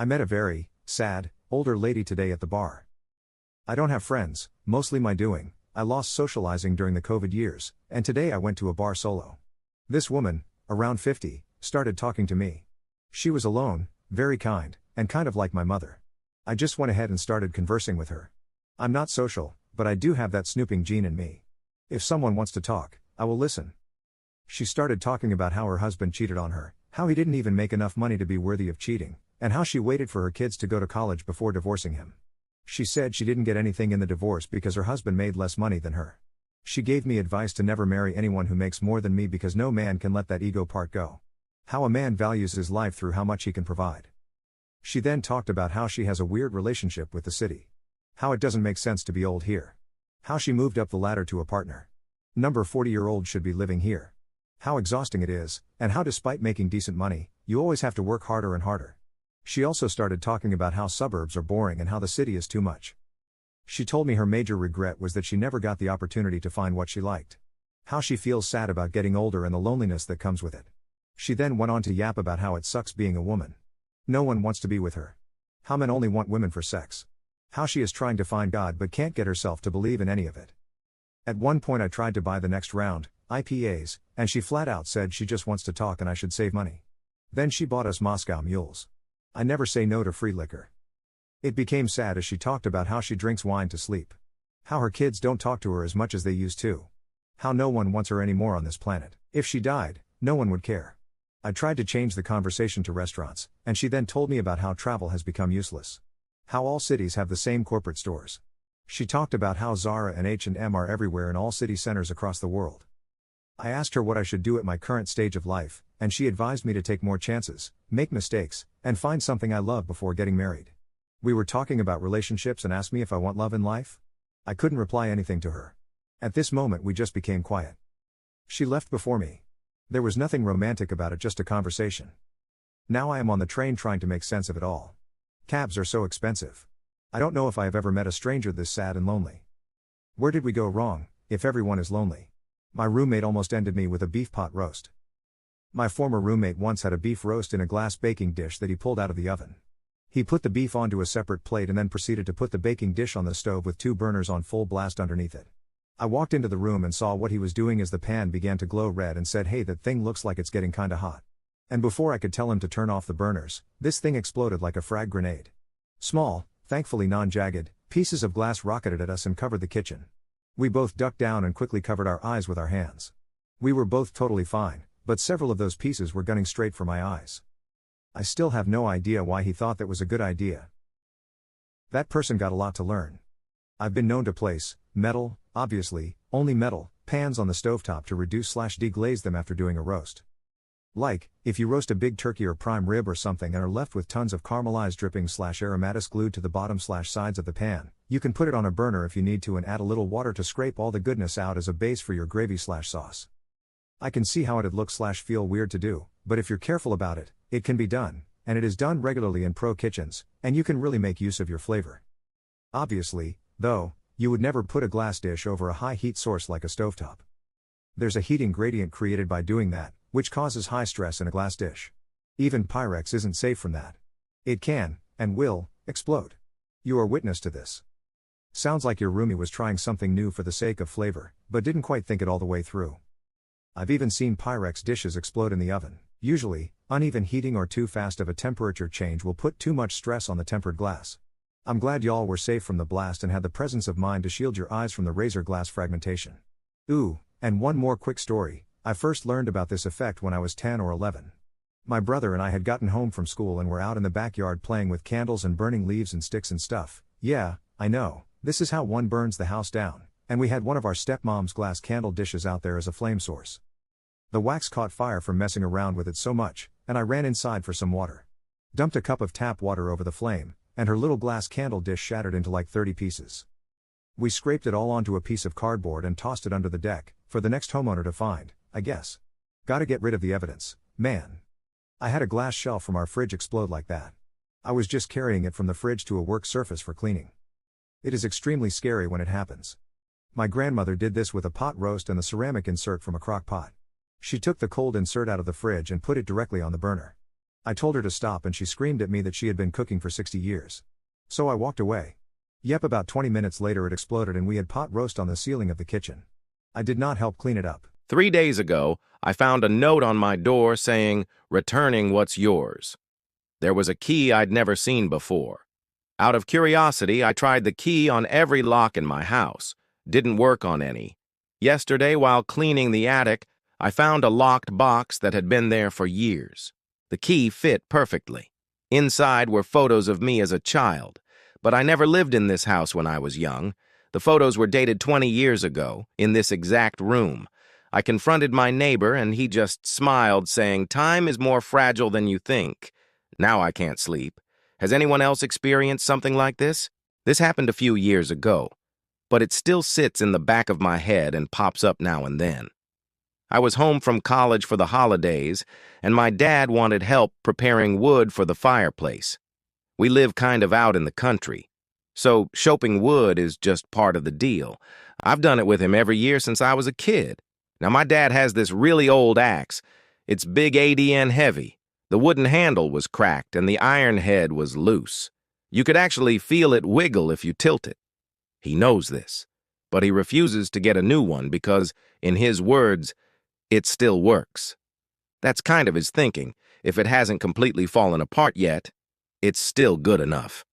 I met a very sad, older lady today at the bar. I don't have friends, mostly my doing. I lost socializing during the COVID years, and today I went to a bar solo. This woman, around 50, started talking to me. She was alone, very kind, and kind of like my mother. I just went ahead and started conversing with her. I'm not social, but I do have that snooping gene in me. If someone wants to talk, I will listen. She started talking about how her husband cheated on her, how he didn't even make enough money to be worthy of cheating, and how she waited for her kids to go to college before divorcing him. She said she didn't get anything in the divorce because her husband made less money than her. She gave me advice to never marry anyone who makes more than me because no man can let that ego part go. How a man values his life through how much he can provide. She then talked about how she has a weird relationship with the city. How it doesn't make sense to be old here. How she moved up the ladder to a partner. Number 40-year-old should be living here. How exhausting it is, and how despite making decent money, you always have to work harder and harder. She also started talking about how suburbs are boring and how the city is too much. She told me her major regret was that she never got the opportunity to find what she liked. How she feels sad about getting older and the loneliness that comes with it. She then went on to yap about how it sucks being a woman. No one wants to be with her. How men only want women for sex. How she is trying to find God but can't get herself to believe in any of it. At one point I tried to buy the next round, IPAs, and she flat out said she just wants to talk and I should save money. Then she bought us Moscow Mules. I never say no to free liquor. It became sad as she talked about how she drinks wine to sleep. How her kids don't talk to her as much as they used to. How no one wants her anymore on this planet. If she died, no one would care. I tried to change the conversation to restaurants, and she then told me about how travel has become useless. How all cities have the same corporate stores. She talked about how Zara and H&M are everywhere in all city centers across the world. I asked her what I should do at my current stage of life, and she advised me to take more chances, make mistakes, and find something I love before getting married. We were talking about relationships and asked me if I want love in life. I couldn't reply anything to her. At this moment we just became quiet. She left before me. There was nothing romantic about it, just a conversation. Now I am on the train trying to make sense of it all. Cabs are so expensive. I don't know if I have ever met a stranger this sad and lonely. Where did we go wrong, if everyone is lonely? My roommate almost ended me with a beef pot roast. My former roommate once had a beef roast in a glass baking dish that he pulled out of the oven. He put the beef onto a separate plate and then proceeded to put the baking dish on the stove with 2 burners on full blast underneath it. I walked into the room and saw what he was doing as the pan began to glow red and said, "Hey, that thing looks like it's getting kinda hot." And before I could tell him to turn off the burners, this thing exploded like a frag grenade. Small, thankfully non-jagged, pieces of glass rocketed at us and covered the kitchen. We both ducked down and quickly covered our eyes with our hands. We were both totally fine, but several of those pieces were gunning straight for my eyes. I still have no idea why he thought that was a good idea. That person got a lot to learn. I've been known to place metal, obviously, only metal, pans on the stovetop to reduce/deglaze them after doing a roast. Like, if you roast a big turkey or prime rib or something and are left with tons of caramelized dripping/aromatis glued to the bottom/sides of the pan, you can put it on a burner if you need to and add a little water to scrape all the goodness out as a base for your gravy/sauce. I can see how it'd look/feel weird to do, but if you're careful about it, it can be done, and it is done regularly in pro kitchens, and you can really make use of your flavor. Obviously, though, you would never put a glass dish over a high heat source like a stovetop. There's a heating gradient created by doing that, which causes high stress in a glass dish. Even Pyrex isn't safe from that. It can, and will, explode. You are witness to this. Sounds like your roomie was trying something new for the sake of flavor, but didn't quite think it all the way through. I've even seen Pyrex dishes explode in the oven. Usually, uneven heating or too fast of a temperature change will put too much stress on the tempered glass. I'm glad y'all were safe from the blast and had the presence of mind to shield your eyes from the razor glass fragmentation. Ooh, and one more quick story. I first learned about this effect when I was 10 or 11. My brother and I had gotten home from school and were out in the backyard playing with candles and burning leaves and sticks and stuff. Yeah, I know, this is how one burns the house down, and we had one of our stepmom's glass candle dishes out there as a flame source. The wax caught fire from messing around with it so much, and I ran inside for some water. Dumped a cup of tap water over the flame, and her little glass candle dish shattered into like 30 pieces. We scraped it all onto a piece of cardboard and tossed it under the deck, for the next homeowner to find, I guess. Gotta get rid of the evidence, man. I had a glass shelf from our fridge explode like that. I was just carrying it from the fridge to a work surface for cleaning. It is extremely scary when it happens. My grandmother did this with a pot roast and the ceramic insert from a crock pot. She took the cold insert out of the fridge and put it directly on the burner. I told her to stop and she screamed at me that she had been cooking for 60 years. So I walked away. Yep, about 20 minutes later it exploded and we had pot roast on the ceiling of the kitchen. I did not help clean it up. 3 days ago, I found a note on my door saying, "Returning what's yours." There was a key I'd never seen before. Out of curiosity, I tried the key on every lock in my house. Didn't work on any. Yesterday, while cleaning the attic, I found a locked box that had been there for years. The key fit perfectly. Inside were photos of me as a child, but I never lived in this house when I was young. The photos were dated 20 years ago, in this exact room. I confronted my neighbor and he just smiled, saying, "Time is more fragile than you think." Now I can't sleep. Has anyone else experienced something like this? This happened a few years ago, but it still sits in the back of my head and pops up now and then. I was home from college for the holidays, and my dad wanted help preparing wood for the fireplace. We live kind of out in the country, so shopping wood is just part of the deal. I've done it with him every year since I was a kid. Now, my dad has this really old axe. It's big ADN heavy. The wooden handle was cracked and the iron head was loose. You could actually feel it wiggle if you tilt it. He knows this, but he refuses to get a new one because, in his words, it still works. That's kind of his thinking. If it hasn't completely fallen apart yet, it's still good enough.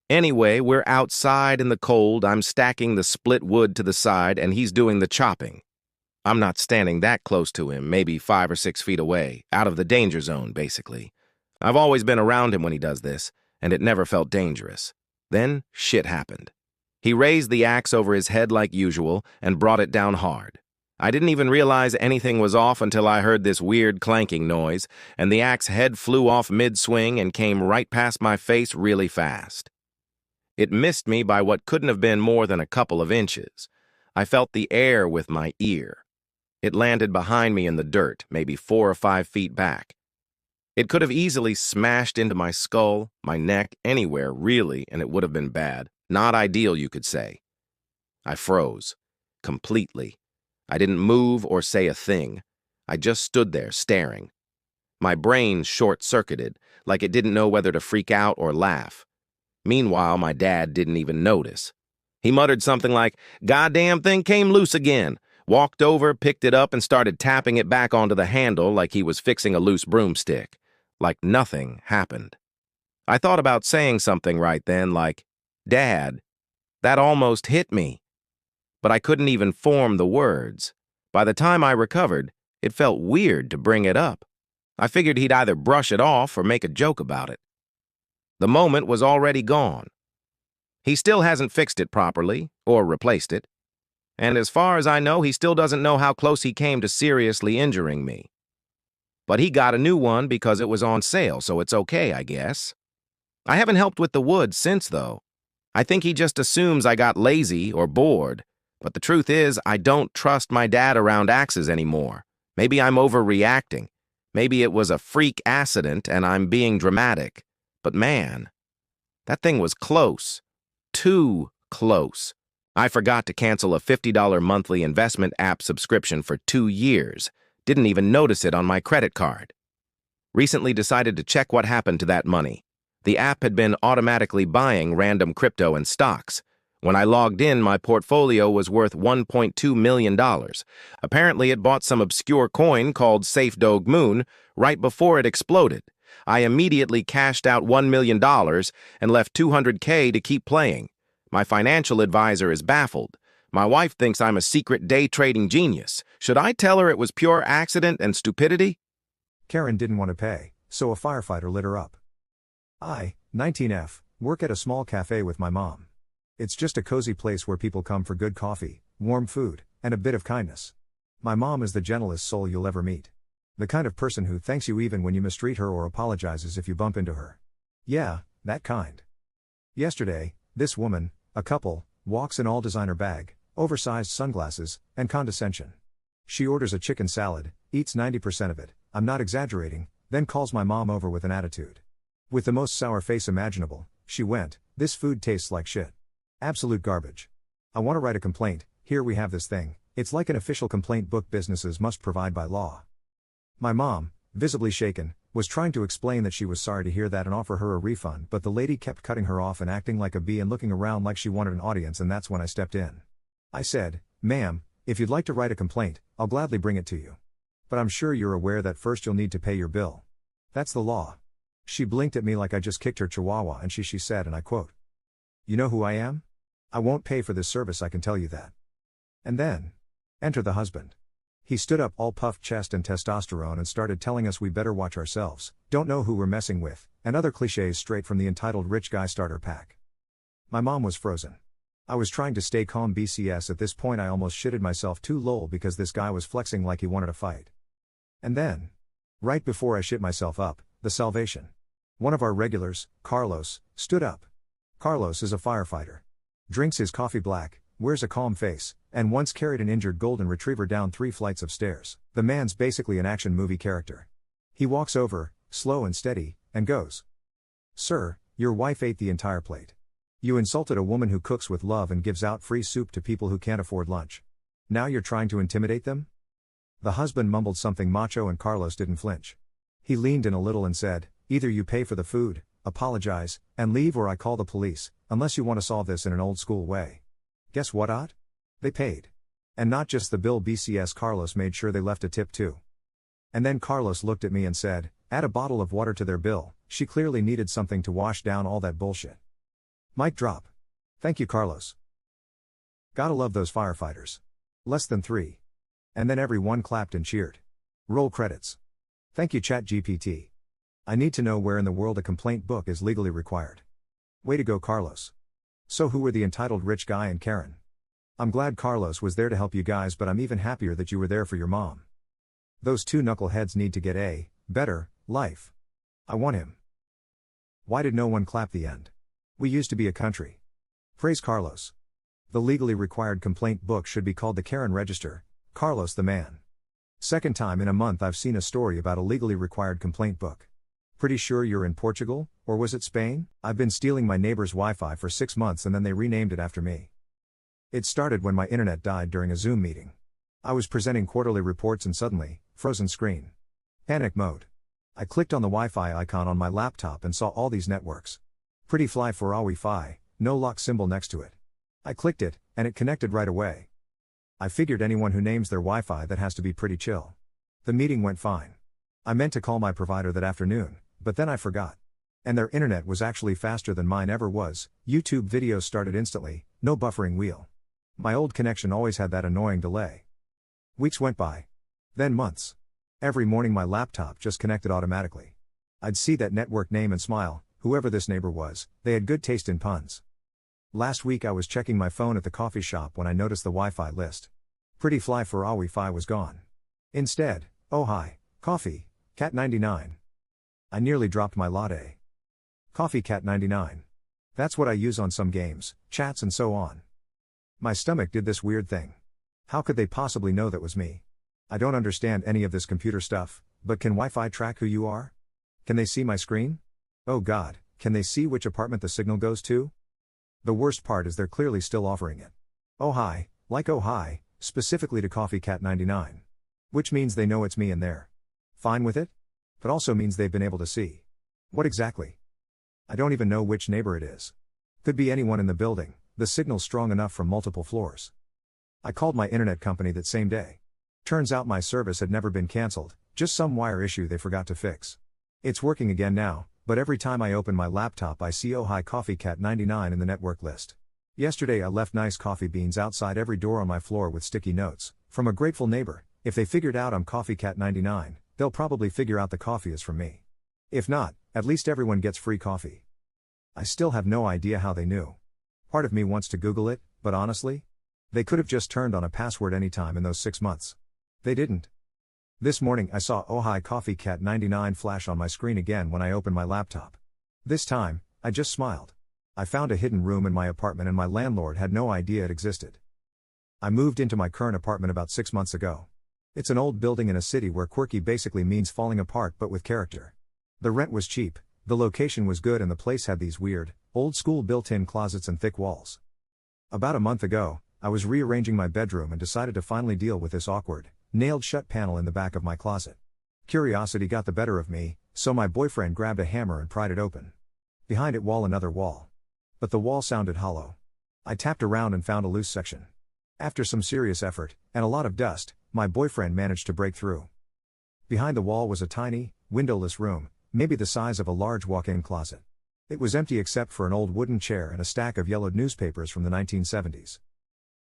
Anyway, we're outside in the cold. I'm stacking the split wood to the side and he's doing the chopping. I'm not standing that close to him, maybe 5 or 6 feet away, out of the danger zone, basically. I've always been around him when he does this, and it never felt dangerous. Then, shit happened. He raised the axe over his head like usual and brought it down hard. I didn't even realize anything was off until I heard this weird clanking noise, and the axe head flew off mid-swing and came right past my face really fast. It missed me by what couldn't have been more than a couple of inches. I felt the air with my ear. It landed behind me in the dirt, maybe 4 or 5 feet back. It could have easily smashed into my skull, my neck, anywhere, really, and it would have been bad. Not ideal, you could say. I froze. Completely. I didn't move or say a thing. I just stood there, staring. My brain short-circuited, like it didn't know whether to freak out or laugh. Meanwhile, my dad didn't even notice. He muttered something like, "Goddamn thing came loose again," walked over, picked it up, and started tapping it back onto the handle like he was fixing a loose broomstick. Like nothing happened. I thought about saying something right then, like, "Dad, that almost hit me." But I couldn't even form the words. By the time I recovered, it felt weird to bring it up. I figured he'd either brush it off or make a joke about it. The moment was already gone. He still hasn't fixed it properly, or replaced it. And as far as I know, he still doesn't know how close he came to seriously injuring me. But he got a new one because it was on sale, so it's okay, I guess. I haven't helped with the wood since, though. I think he just assumes I got lazy or bored. But the truth is, I don't trust my dad around axes anymore. Maybe I'm overreacting. Maybe it was a freak accident and I'm being dramatic. But man, that thing was close. Too close. I forgot to cancel a $50 monthly investment app subscription for 2 years. Didn't even notice it on my credit card. Recently decided to check what happened to that money. The app had been automatically buying random crypto and stocks. When I logged in, my portfolio was worth $1.2 million. Apparently, it bought some obscure coin called Safe Dog Moon right before it exploded. I immediately cashed out $1 million and left $200K to keep playing. My financial advisor is baffled. My wife thinks I'm a secret day trading genius. Should I tell her it was pure accident and stupidity? Karen didn't want to pay, so a firefighter lit her up. I, 19F, work at a small cafe with my mom. It's just a cozy place where people come for good coffee, warm food, and a bit of kindness. My mom is the gentlest soul you'll ever meet. The kind of person who thanks you even when you mistreat her or apologizes if you bump into her. Yeah, that kind. Yesterday, this woman, a couple, walks in all designer bag, oversized sunglasses, and condescension. She orders a chicken salad, eats 90% of it, I'm not exaggerating, then calls my mom over with an attitude. With the most sour face imaginable, she went, "This food tastes like shit. Absolute garbage. I want to write a complaint, here we have this thing, it's like an official complaint book businesses must provide by law." My mom, visibly shaken, Was trying to explain that she was sorry to hear that and offer her a refund, but the lady kept cutting her off and acting like a bee and looking around like she wanted an audience, and that's when I stepped in. I said, "Ma'am, if you'd like to write a complaint, I'll gladly bring it to you. But I'm sure you're aware that first you'll need to pay your bill. That's the law." She blinked at me like I just kicked her chihuahua, and she said, and I quote, "You know who I am? I won't pay for this service, I can tell you that." And then, enter the husband. He stood up all puffed chest and testosterone and started telling us we better watch ourselves, don't know who we're messing with, and other cliches straight from the entitled rich guy starter pack. My mom was frozen. I was trying to stay calm. BCS at this point I almost shitted myself too lol because this guy was flexing like he wanted a fight. And then, right before I shit myself up, the salvation. One of our regulars, Carlos, stood up. Carlos is a firefighter. Drinks his coffee black, wears a calm face, and once carried an injured golden retriever down 3 flights of stairs. The man's basically an action movie character. He walks over, slow and steady, and goes, "Sir, your wife ate the entire plate. You insulted a woman who cooks with love and gives out free soup to people who can't afford lunch. Now you're trying to intimidate them?" The husband mumbled something macho and Carlos didn't flinch. He leaned in a little and said, "Either you pay for the food, apologize, and leave, or I call the police, unless you want to solve this in an old school way." Guess what? They paid. And not just the bill. BCS Carlos made sure they left a tip too. And then Carlos looked at me and said, "Add a bottle of water to their bill, she clearly needed something to wash down all that bullshit." Mic drop. Thank you, Carlos. Gotta love those firefighters. Less than 3. And then everyone clapped and cheered. Roll credits. Thank you, ChatGPT. I need to know where in the world a complaint book is legally required. Way to go, Carlos. So who were the entitled rich guy and Karen? I'm glad Carlos was there to help you guys, but I'm even happier that you were there for your mom. Those 2 knuckleheads need to get a better life. I want him. Why did no one clap the end? We used to be a country. Praise Carlos. The legally required complaint book should be called the Karen Register. Carlos the man. Second time in a month I've seen a story about a legally required complaint book. Pretty sure you're in Portugal, or was it Spain? I've been stealing my neighbor's Wi-Fi for 6 months and then they renamed it after me. It started when my internet died during a Zoom meeting. I was presenting quarterly reports and suddenly, frozen screen. Panic mode. I clicked on the Wi-Fi icon on my laptop and saw all these networks. Pretty fly for Wi-Fi, no lock symbol next to it. I clicked it, and it connected right away. I figured anyone who names their Wi-Fi that has to be pretty chill. The meeting went fine. I meant to call my provider that afternoon, but then I forgot. And their internet was actually faster than mine ever was. YouTube videos started instantly, no buffering wheel. My old connection always had that annoying delay. Weeks went by. Then months. Every morning my laptop just connected automatically. I'd see that network name and smile, whoever this neighbor was, they had good taste in puns. Last week I was checking my phone at the coffee shop when I noticed the Wi-Fi list. Pretty fly for Wi-Fi was gone. Instead, oh hi, coffee, Cat 99. I nearly dropped my latte. Coffee Cat 99. That's what I use on some games, chats and so on. My stomach did this weird thing. How could they possibly know that was me? I don't understand any of this computer stuff, but can Wi-Fi track who you are? Can they see my screen? Oh God, can they see which apartment the signal goes to? The worst part is they're clearly still offering it. Oh hi, like oh hi, specifically to Coffee Cat 99. Which means they know it's me and they're fine with it? But also means they've been able to see. What exactly? I don't even know which neighbor it is. Could be anyone in the building, the signal's strong enough from multiple floors. I called my internet company that same day. Turns out my service had never been cancelled, just some wire issue they forgot to fix. It's working again now, but every time I open my laptop I see oh hi Coffee Cat 99 in the network list. Yesterday I left nice coffee beans outside every door on my floor with sticky notes, from a grateful neighbor. If they figured out I'm Coffee Cat 99, they'll probably figure out the coffee is from me. If not, at least everyone gets free coffee. I still have no idea how they knew. Part of me wants to Google it, but honestly? They could have just turned on a password anytime in those 6 months. They didn't. This morning I saw oh hi Coffee Cat 99 flash on my screen again when I opened my laptop. This time, I just smiled. I found a hidden room in my apartment and my landlord had no idea it existed. I moved into my current apartment about 6 months ago. It's an old building in a city where quirky basically means falling apart but with character. The rent was cheap, the location was good, and the place had these weird, old-school built-in closets and thick walls. About a month ago, I was rearranging my bedroom and decided to finally deal with this awkward, nailed-shut panel in the back of my closet. Curiosity got the better of me, so my boyfriend grabbed a hammer and pried it open. Behind it wall another wall. But the wall sounded hollow. I tapped around and found a loose section. After some serious effort, and a lot of dust, my boyfriend managed to break through. Behind the wall was a tiny, windowless room, maybe the size of a large walk-in closet. It was empty except for an old wooden chair and a stack of yellowed newspapers from the 1970s.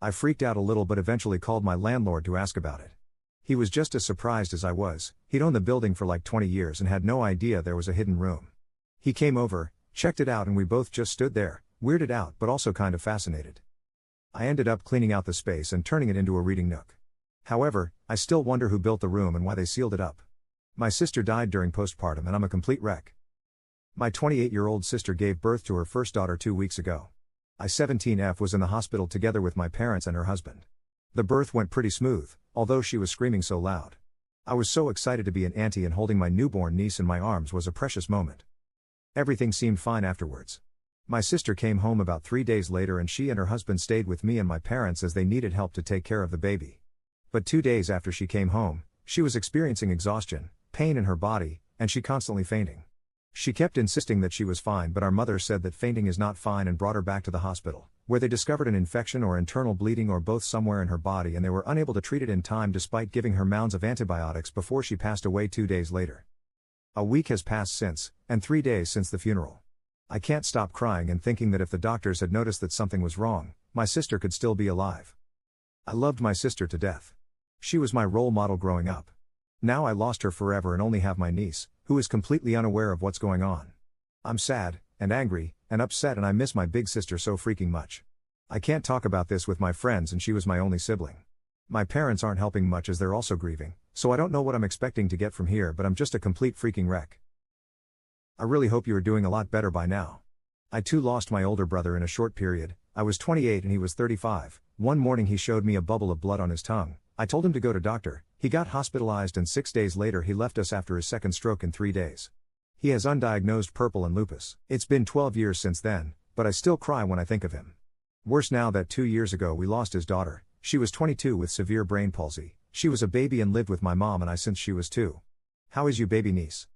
I freaked out a little but eventually called my landlord to ask about it. He was just as surprised as I was. He'd owned the building for like 20 years and had no idea there was a hidden room. He came over, checked it out, and we both just stood there, weirded out but also kind of fascinated. I ended up cleaning out the space and turning it into a reading nook. However, I still wonder who built the room and why they sealed it up. My sister died during postpartum and I'm a complete wreck. My 28-year-old sister gave birth to her first daughter 2 weeks ago. I-17F was in the hospital together with my parents and her husband. The birth went pretty smooth, although she was screaming so loud. I was so excited to be an auntie, and holding my newborn niece in my arms was a precious moment. Everything seemed fine afterwards. My sister came home about 3 days later and she and her husband stayed with me and my parents as they needed help to take care of the baby. But 2 days after she came home, she was experiencing exhaustion, pain in her body, and she constantly fainting. She kept insisting that she was fine, but our mother said that fainting is not fine and brought her back to the hospital, where they discovered an infection or internal bleeding or both somewhere in her body, and they were unable to treat it in time despite giving her mounds of antibiotics before she passed away 2 days later. A week has passed since, and 3 days since the funeral. I can't stop crying and thinking that if the doctors had noticed that something was wrong, my sister could still be alive. I loved my sister to death. She was my role model growing up. Now I lost her forever and only have my niece, who is completely unaware of what's going on. I'm sad, and angry, and upset, and I miss my big sister so freaking much. I can't talk about this with my friends, and she was my only sibling. My parents aren't helping much as they're also grieving, so I don't know what I'm expecting to get from here, but I'm just a complete freaking wreck. I really hope you are doing a lot better by now. I too lost my older brother in a short period. I was 28 and he was 35. One morning he showed me a bubble of blood on his tongue. I told him to go to doctor. He got hospitalized and 6 days later he left us after his second stroke in 3 days. He has undiagnosed purple and lupus. It's been 12 years since then, but I still cry when I think of him. Worse now that 2 years ago we lost his daughter. She was 22 with severe brain palsy. She was a baby and lived with my mom and I since she was 2. How is you baby niece?